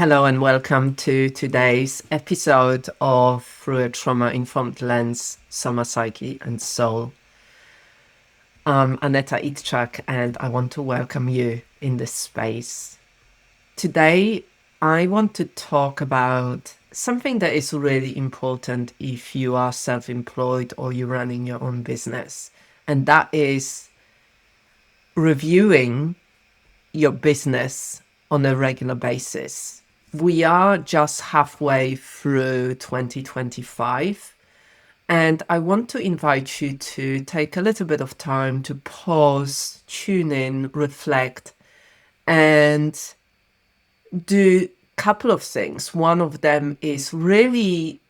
Hello and welcome to today's episode of Through a Trauma-Informed Lens, Soma, Psyche and Soul. I'm Aneta Itchak and I want to welcome you in this space. Today, I want to talk about something that is really important if you are self-employed or you're running your own business, and that is reviewing your business on a regular basis. We are just halfway through 2025, and I want to invite you to take a little bit of time to pause, tune in, reflect, and do a couple of things. One of them is really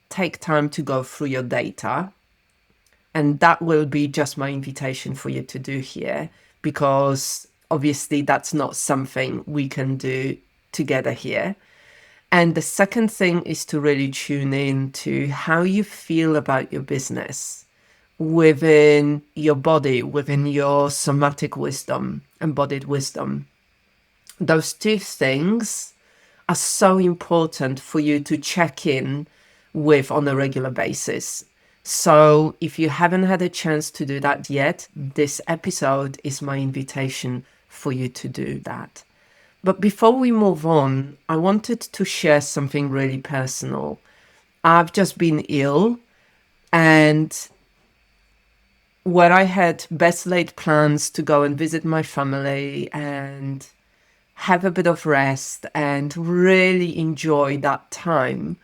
take time to go through your data, and that will be just my invitation for you to do here, because obviously that's not something we can do together here. And the second thing is to really tune in to how you feel about your business within your body, within your somatic wisdom, embodied wisdom. Those two things are so important for you to check in with on a regular basis. So if you haven't had a chance to do that yet, this episode is my invitation for you to do that. But before we move on, I wanted to share something really personal. I've just been ill, and where I had best laid plans to go and visit my family and have a bit of rest and really enjoy that time,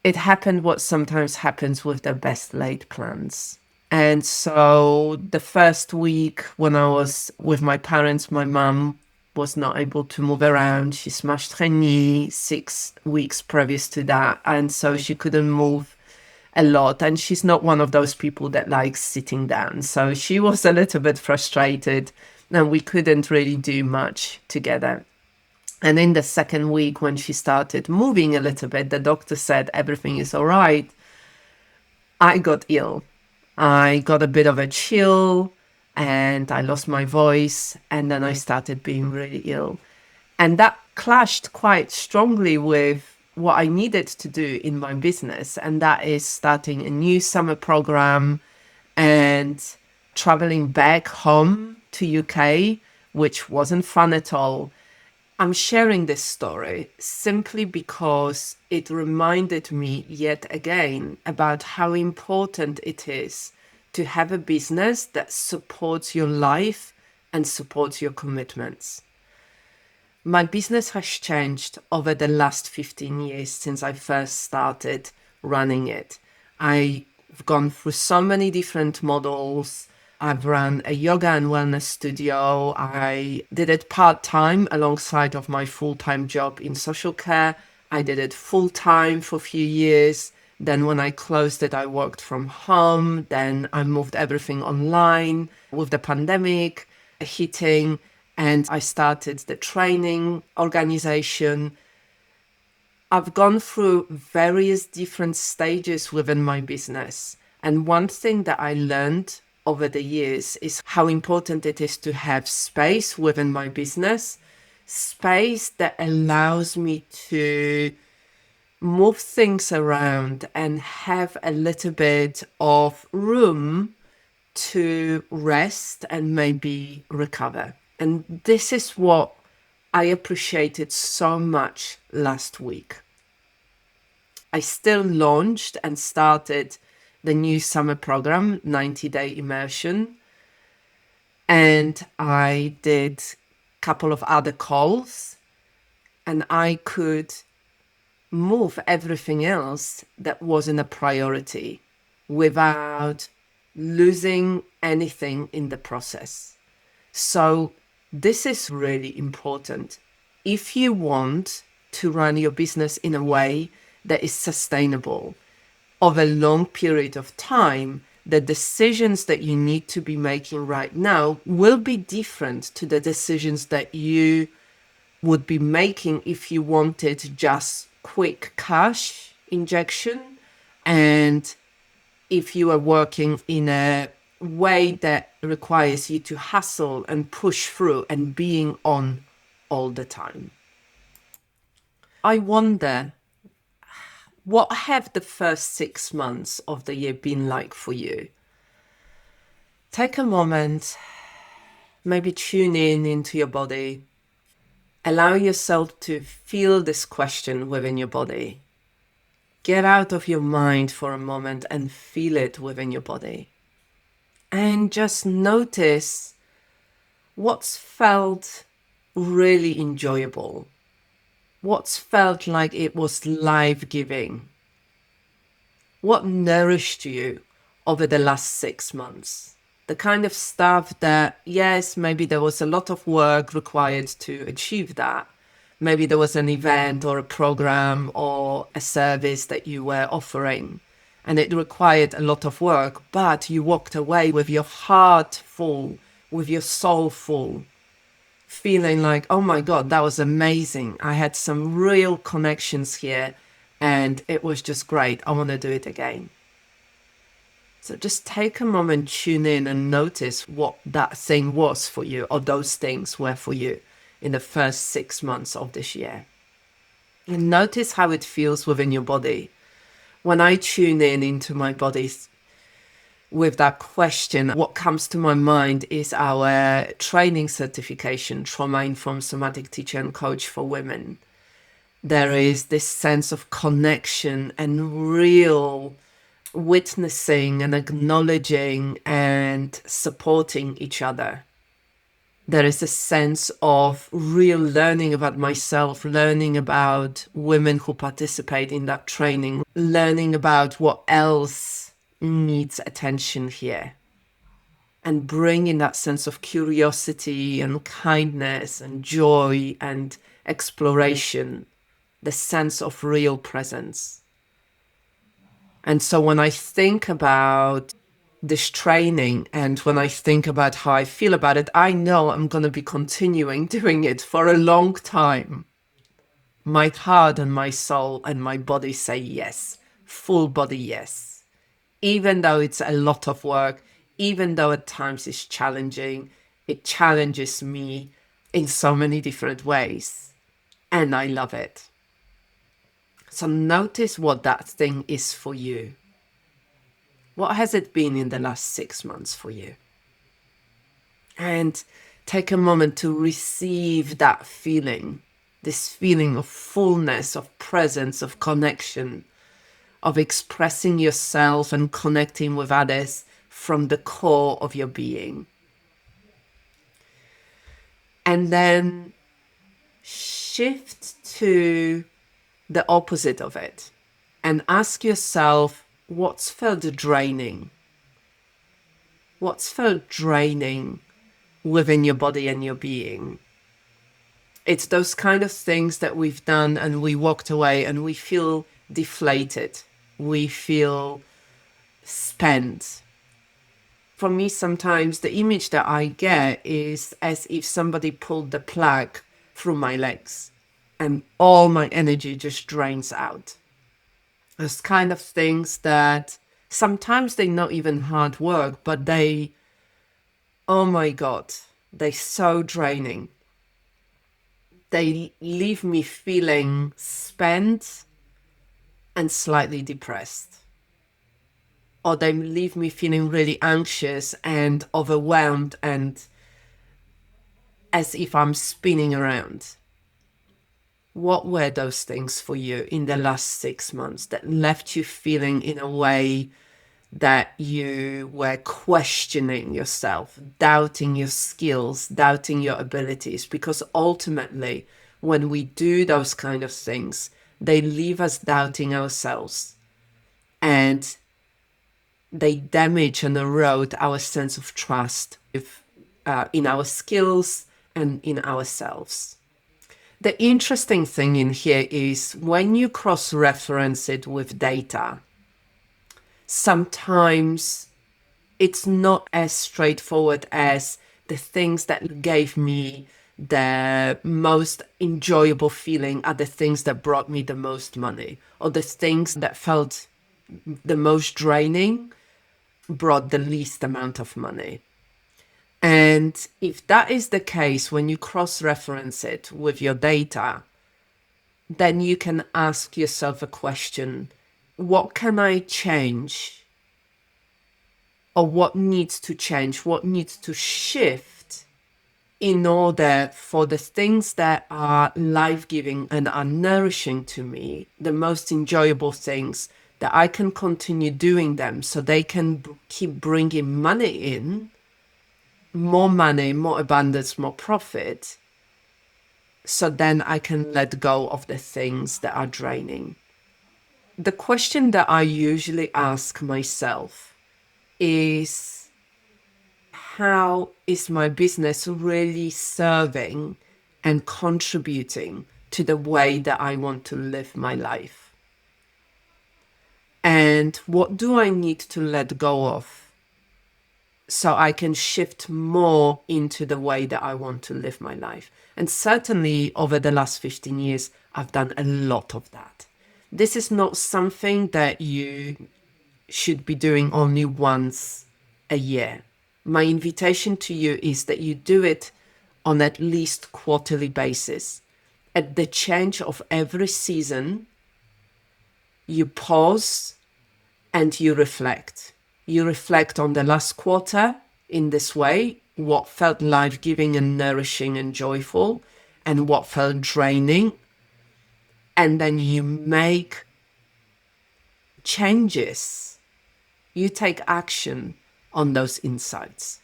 it happened what sometimes happens with the best laid plans. And so the first week when I was with my parents, my mum was not able to move around. She smashed her knee 6 weeks previous to that. And so she couldn't move a lot. And she's not one of those people that likes sitting down. So she was a little bit frustrated and we couldn't really do much together. And in the second week, when she started moving a little bit, the doctor said everything is all right. I got ill. I got a bit of a chill and I lost my voice, and then I started being really ill. And that clashed quite strongly with what I needed to do in my business, and that is starting a new summer program and traveling back home to UK, which wasn't fun at all. I'm sharing this story simply because it reminded me yet again about how important it is to have a business that supports your life and supports your commitments. My business has changed over the last 15 years since I first started running it. I've gone through so many different models. I've run a yoga and wellness studio. I did it part-time alongside of my full-time job in social care. I did it full-time for a few years. Then when I closed it, I worked from home. Then I moved everything online with the pandemic hitting, and I started the training organization. I've gone through various different stages within my business. And one thing that I learned over the years is how important it is to have space within my business, space that allows me to move things around and have a little bit of room to rest and maybe recover. And this is what I appreciated so much last week. I still launched and started the new summer program, 90-day immersion. And I did a couple of other calls, and I could move everything else that wasn't a priority without losing anything in the process. So this is really important. If you want to run your business in a way that is sustainable over a long period of time, the decisions that you need to be making right now will be different to the decisions that you would be making if you wanted just quick cash injection, and if you are working in a way that requires you to hustle and push through and being on all the time. I wonder, what have the first 6 months of the year been like for you? Take a moment, maybe tune in into your body. Allow yourself to feel this question within your body. Get out of your mind for a moment and feel it within your body. And just notice what's felt really enjoyable. What's felt like it was life-giving. What nourished you over the last 6 months? The kind of stuff that, yes, maybe there was a lot of work required to achieve that. Maybe there was an event or a program or a service that you were offering, and it required a lot of work, but you walked away with your heart full, with your soul full, feeling like, oh my God, that was amazing. I had some real connections here and it was just great. I want to do it again. So just take a moment, tune in and notice what that thing was for you, or those things were for you in the first 6 months of this year. And notice how it feels within your body. When I tune in into my body with that question, what comes to my mind is our training certification, Trauma-Informed Somatic Teacher and Coach for Women. There is this sense of connection and real witnessing and acknowledging and supporting each other. There is a sense of real learning about myself, learning about women who participate in that training, learning about what else needs attention here, and bringing that sense of curiosity and kindness and joy and exploration, the sense of real presence. And so when I think about this training and when I think about how I feel about it, I know I'm going to be continuing doing it for a long time. My heart and my soul and my body say yes, full body yes. Even though it's a lot of work, even though at times it's challenging, it challenges me in so many different ways. And I love it. So notice what that thing is for you. What has it been in the last 6 months for you? And take a moment to receive that feeling, this feeling of fullness, of presence, of connection, of expressing yourself and connecting with others from the core of your being. And then shift to the opposite of it and ask yourself, what's felt draining? What's felt draining within your body and your being? It's those kind of things that we've done and we walked away and we feel deflated. We feel spent. For me, sometimes the image that I get is as if somebody pulled the plug through my legs and all my energy just drains out. Those kind of things that sometimes they're not even hard work, but they, oh my God, they're so draining. They leave me feeling spent and slightly depressed. Or they leave me feeling really anxious and overwhelmed and as if I'm spinning around. What were those things for you in the last 6 months that left you feeling in a way that you were questioning yourself, doubting your skills, doubting your abilities? Because ultimately, when we do those kind of things, they leave us doubting ourselves and they damage and erode our sense of trust in our skills and in ourselves. The interesting thing in here is when you cross-reference it with data, sometimes it's not as straightforward as the things that gave me the most enjoyable feeling are the things that brought me the most money, or the things that felt the most draining brought the least amount of money. And if that is the case, when you cross-reference it with your data, then you can ask yourself a question: what can I change? Or what needs to change? What needs to shift in order for the things that are life-giving and are nourishing to me, the most enjoyable things, that I can continue doing them so they can keep bringing money in, money, more abundance, more profit, so then I can let go of the things that are draining. The question that I usually ask myself is, how is my business really serving and contributing to the way that I want to live my life? And what do I need to let go of so I can shift more into the way that I want to live my life? And certainly over the last 15 years, I've done a lot of that. This is not something that you should be doing only once a year. My invitation to you is that you do it on at least quarterly basis. At the change of every season, you pause and you reflect. You reflect on the last quarter in this way, what felt life-giving and nourishing and joyful, and what felt draining. And then you make changes. You take action on those insights.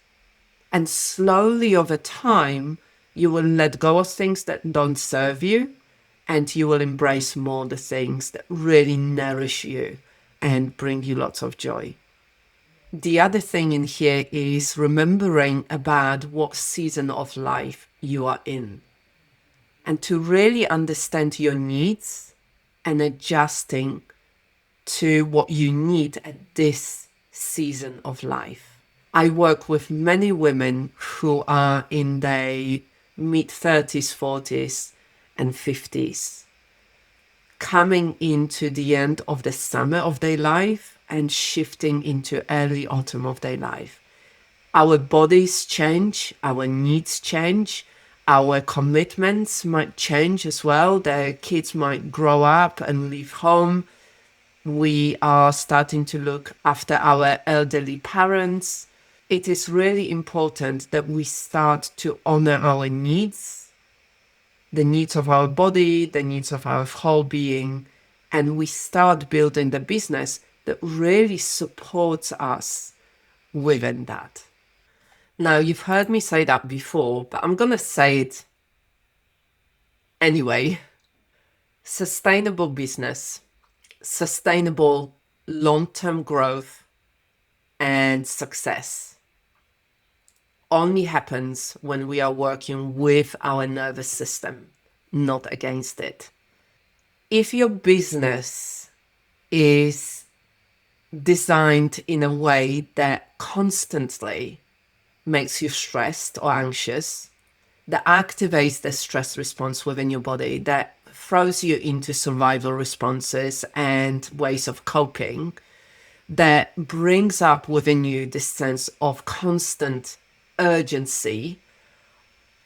And slowly over time, you will let go of things that don't serve you, and you will embrace more the things that really nourish you and bring you lots of joy. The other thing in here is remembering about what season of life you are in, and to really understand your needs and adjusting to what you need at this season of life. I work with many women who are in their mid-30s, 40s, and 50s, coming into the end of the summer of their life and shifting into early autumn of their life. Our bodies change, our needs change, our commitments might change as well. The kids might grow up and leave home. We are starting to look after our elderly parents. It is really important that we start to honor our needs, the needs of our body, the needs of our whole being, and we start building the business that really supports us within that. Now, you've heard me say that before, but I'm going to say it anyway. Sustainable business, sustainable long-term growth and success only happens when we are working with our nervous system, not against it. If your business is designed in a way that constantly makes you stressed or anxious, that activates the stress response within your body, that throws you into survival responses and ways of coping, that brings up within you this sense of constant urgency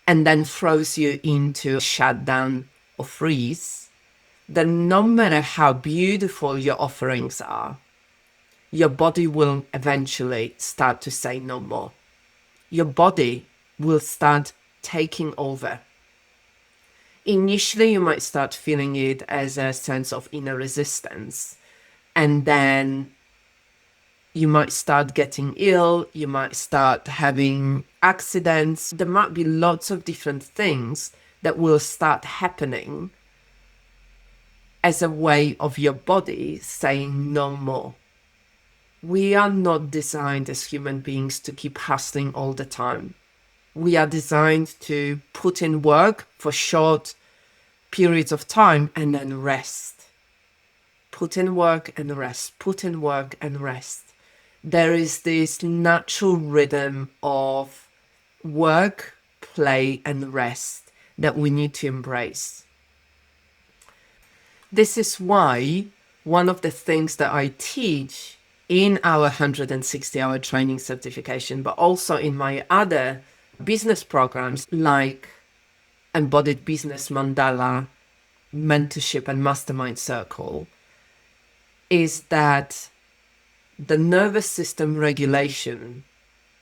and then throws you into shutdown or freeze, then no matter how beautiful your offerings are, your body will eventually start to say no more. Your body will start taking over. Initially, you might start feeling it as a sense of inner resistance, and then you might start getting ill, you might start having accidents. There might be lots of different things that will start happening as a way of your body saying no more. We are not designed as human beings to keep hustling all the time. We are designed to put in work for short periods of time and then rest. Put in work and rest, put in work and rest. There is this natural rhythm of work, play, and rest that we need to embrace. This is why one of the things that I teach in our 160-hour training certification, but also in my other business programs like Embodied Business Mandala mentorship and mastermind circle is that the nervous system regulation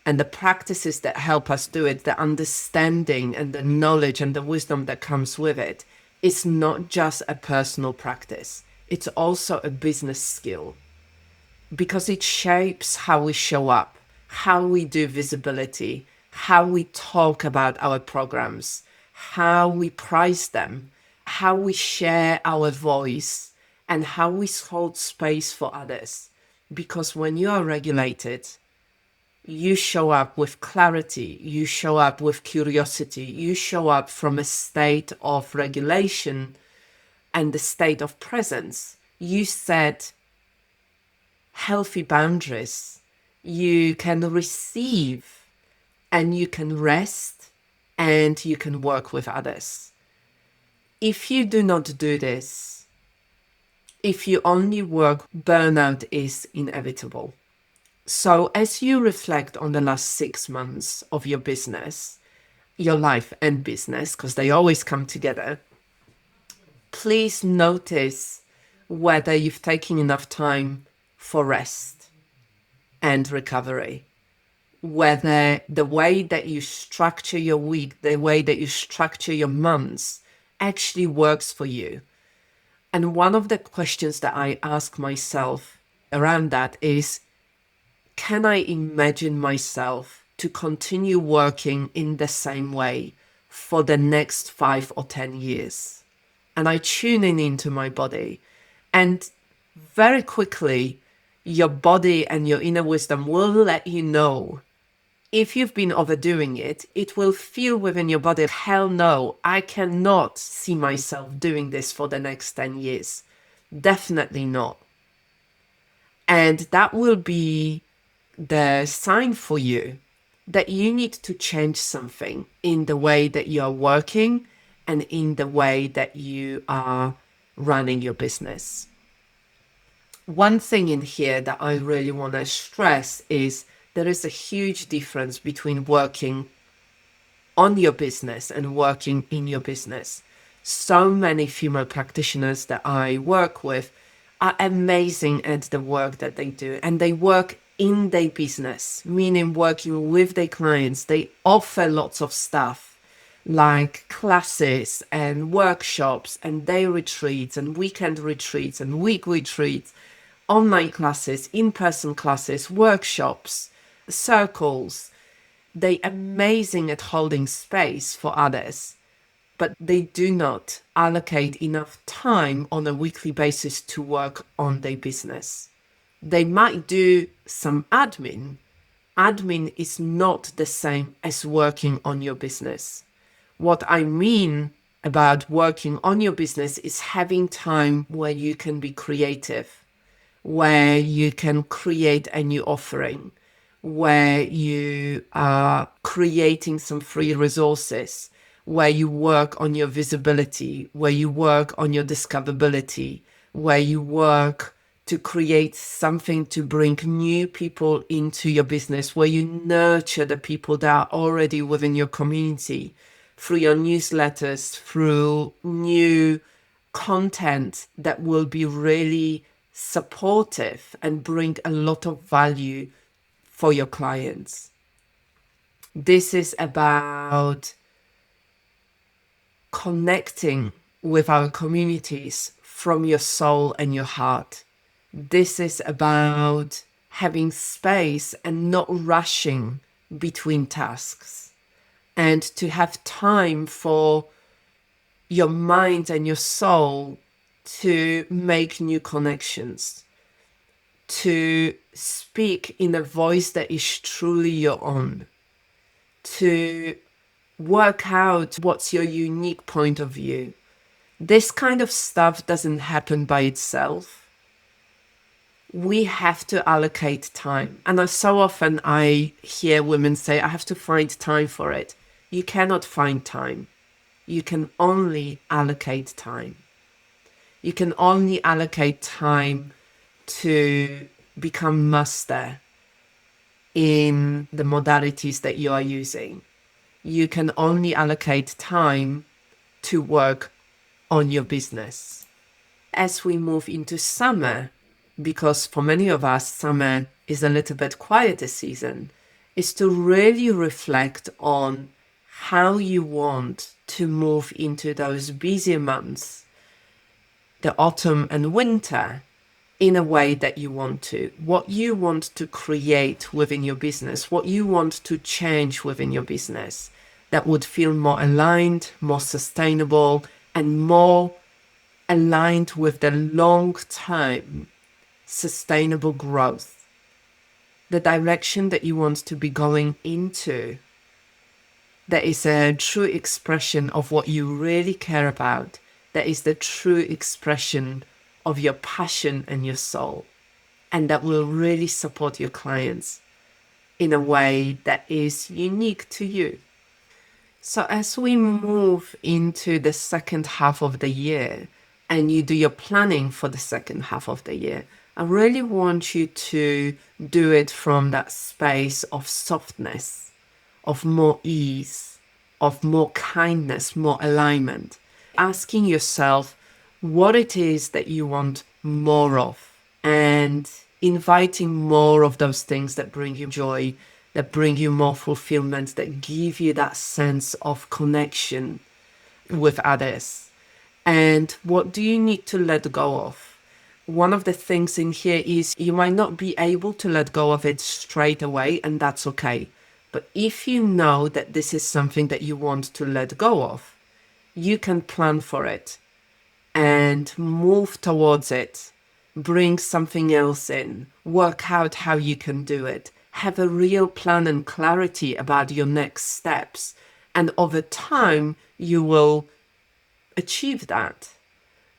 and the practices that help us do it, the understanding and the knowledge and the wisdom that comes with it, is not just a personal practice. It's also a business skill, because it shapes how we show up, how we do visibility, how we talk about our programs, how we price them, how we share our voice, and how we hold space for others. Because when you are regulated, you show up with clarity, you show up with curiosity, you show up from a state of regulation and the state of presence. You set healthy boundaries, you can receive and you can rest and you can work with others. If you do not do this, if you only work, burnout is inevitable. So as you reflect on the last 6 months of your business, your life and business, because they always come together, please notice whether you've taken enough time for rest and recovery, whether the way that you structure your week, the way that you structure your months actually works for you. And one of the questions that I ask myself around that is, can I imagine myself to continue working in the same way for the next 5 or 10 years? And I tune in into my body, and very quickly, your body and your inner wisdom will let you know if you've been overdoing it. It will feel within your body, hell no, I cannot see myself doing this for the next 10 years. Definitely not. And that will be the sign for you that you need to change something in the way that you are working and in the way that you are running your business. One thing in here that I really want to stress is there is a huge difference between working on your business and working in your business. So many female practitioners that I work with are amazing at the work that they do, and they work in their business, meaning working with their clients. They offer lots of stuff like classes and workshops and day retreats and weekend retreats and week retreats, online classes, in-person classes, workshops, circles. They're amazing at holding space for others, but they do not allocate enough time on a weekly basis to work on their business. They might do some admin. Admin is not the same as working on your business. What I mean about working on your business is having time where you can be creative, where you can create a new offering, where you are creating some free resources, where you work on your visibility, where you work on your discoverability, where you work to create something to bring new people into your business, where you nurture the people that are already within your community through your newsletters, through new content that will be really supportive and bring a lot of value for your clients. This is about connecting with our communities from your soul and your heart. This is about having space and not rushing between tasks, and to have time for your mind and your soul to make new connections, to speak in a voice that is truly your own, to work out what's your unique point of view. This kind of stuff doesn't happen by itself. We have to allocate time. And so often I hear women say, I have to find time for it. You cannot find time. You can only allocate time. You can only allocate time to become master in the modalities that you are using. You can only allocate time to work on your business. As we move into summer, because for many of us, summer is a little bit quieter season, is to really reflect on how you want to move into those busier months, the autumn and winter, in a way that you want to, what you want to create within your business, what you want to change within your business that would feel more aligned, more sustainable, and more aligned with the long-term sustainable growth, the direction that you want to be going into. That is a true expression of what you really care about. That is the true expression of your passion and your soul. And that will really support your clients in a way that is unique to you. So as we move into the second half of the year and you do your planning for the second half of the year, I really want you to do it from that space of softness, of more ease, of more kindness, more alignment. Asking yourself what it is that you want more of and inviting more of those things that bring you joy, that bring you more fulfillment, that give you that sense of connection with others. And what do you need to let go of? One of the things in here is you might not be able to let go of it straight away, and that's okay. But if you know that this is something that you want to let go of, you can plan for it and move towards it, bring something else in, work out how you can do it, have a real plan and clarity about your next steps. And over time, you will achieve that.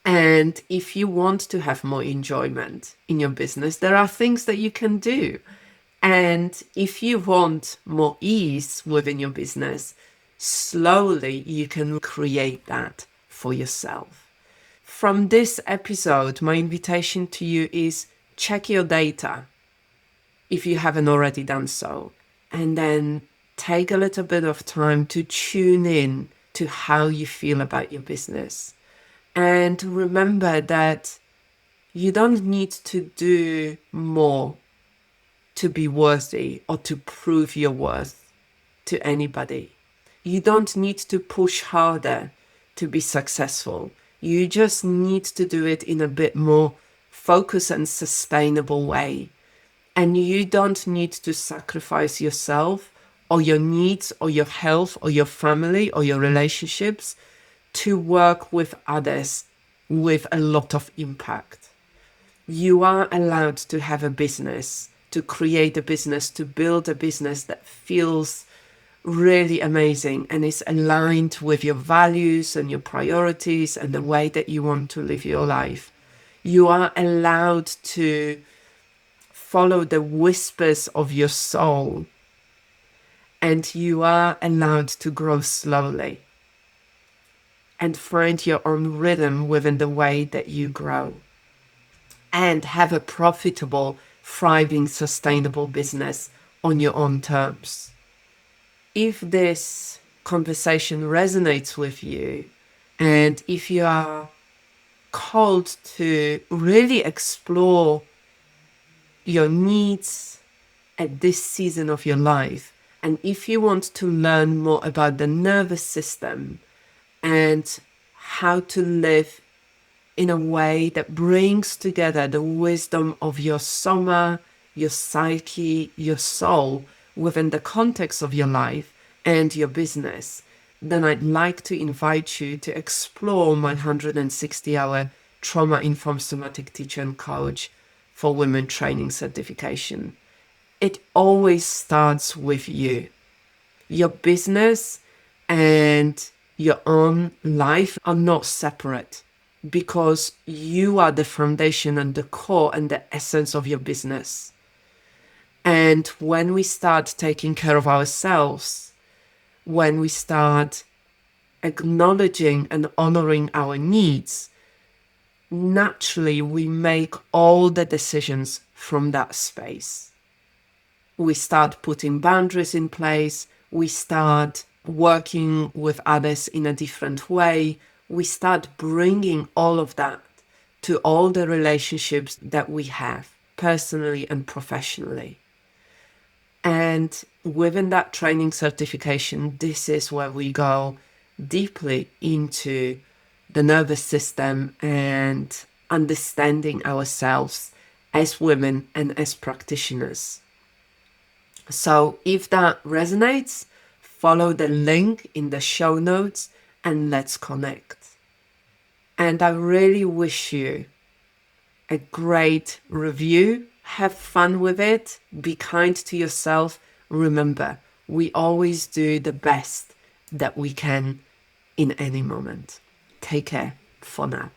And if you want to have more enjoyment in your business, there are things that you can do. And if you want more ease within your business, slowly you can create that for yourself. From this episode, my invitation to you is check your data if you haven't already done so. And then take a little bit of time to tune in to how you feel about your business. And remember that you don't need to do more to be worthy or to prove your worth to anybody. You don't need to push harder to be successful. You just need to do it in a bit more focused and sustainable way. And you don't need to sacrifice yourself or your needs or your health or your family or your relationships to work with others with a lot of impact. You are allowed to have a business, to create a business, to build a business that feels really amazing and is aligned with your values and your priorities and the way that you want to live your life. You are allowed to follow the whispers of your soul, and you are allowed to grow slowly and find your own rhythm within the way that you grow and have a profitable, thriving, sustainable business on your own terms. If this conversation resonates with you, and if you are called to really explore your needs at this season of your life, and if you want to learn more about the nervous system and how to live in a way that brings together the wisdom of your Soma, your Psyche, your soul within the context of your life and your business, then I'd like to invite you to explore my 160-hour trauma-informed somatic teacher and coach for women training certification. It always starts with you. Your business and your own life are not separate, because you are the foundation and the core and the essence of your business. And when we start taking care of ourselves, when we start acknowledging and honoring our needs, naturally we make all the decisions from that space. We start putting boundaries in place. We start working with others in a different way. we start bringing all of that to all the relationships that we have, personally and professionally. And within that training certification, this is where we go deeply into the nervous system and understanding ourselves as women and as practitioners. So if that resonates, follow the link in the show notes and let's connect. And I really wish you a great review. Have fun with it. Be kind to yourself. Remember, we always do the best that we can in any moment. Take care for now.